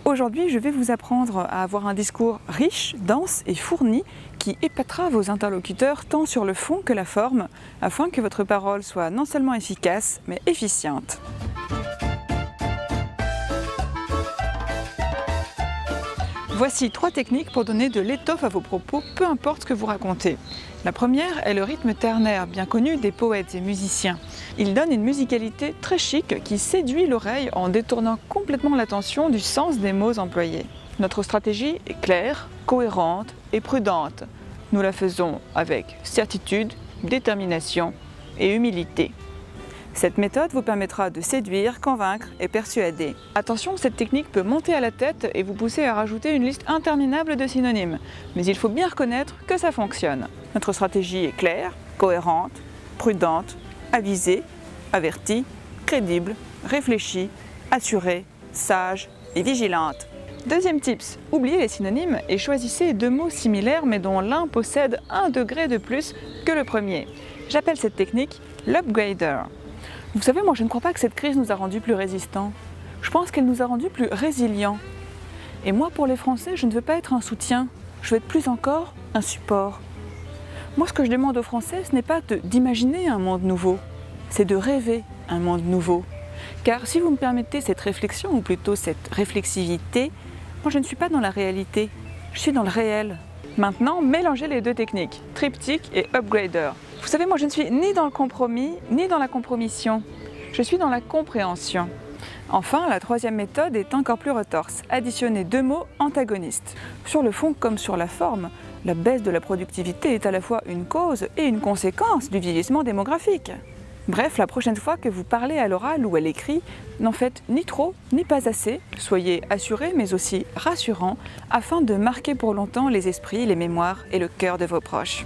Aujourd'hui, je vais vous apprendre à avoir un discours riche, dense et fourni qui épatera vos interlocuteurs tant sur le fond que la forme, afin que votre parole soit non seulement efficace, mais efficiente. Voici 3 techniques pour donner de l'étoffe à vos propos, peu importe ce que vous racontez. La première est le rythme ternaire, bien connu des poètes et musiciens. Il donne une musicalité très chic qui séduit l'oreille en détournant complètement l'attention du sens des mots employés. Notre stratégie est claire, cohérente et prudente. Nous la faisons avec certitude, détermination et humilité. Cette méthode vous permettra de séduire, convaincre et persuader. Attention, cette technique peut monter à la tête et vous pousser à rajouter une liste interminable de synonymes. Mais il faut bien reconnaître que ça fonctionne. Notre stratégie est claire, cohérente, prudente, avisée, avertie, crédible, réfléchie, assurée, sage et vigilante. Deuxième tips, oubliez les synonymes et choisissez 2 mots similaires mais dont l'un possède 1 degré de plus que le premier. J'appelle cette technique l'upgrader. Vous savez, moi je ne crois pas que cette crise nous a rendus plus résistants. Je pense qu'elle nous a rendus plus résilients. Et moi, pour les Français, je ne veux pas être un soutien, je veux être plus encore un support. Moi, ce que je demande aux Français, ce n'est pas d'imaginer un monde nouveau, c'est de rêver un monde nouveau. Car si vous me permettez cette réflexion, ou plutôt cette réflexivité, moi je ne suis pas dans la réalité, je suis dans le réel. Maintenant, mélangez les 2 techniques, triptyque et upgrader. Vous savez, moi je ne suis ni dans le compromis, ni dans la compromission. Je suis dans la compréhension. Enfin, la 3e méthode est encore plus retorse. Additionnez 2 mots antagonistes. Sur le fond comme sur la forme, la baisse de la productivité est à la fois une cause et une conséquence du vieillissement démographique. Bref, la prochaine fois que vous parlez à l'oral ou à l'écrit, n'en faites ni trop ni pas assez. Soyez assurés mais aussi rassurants afin de marquer pour longtemps les esprits, les mémoires et le cœur de vos proches.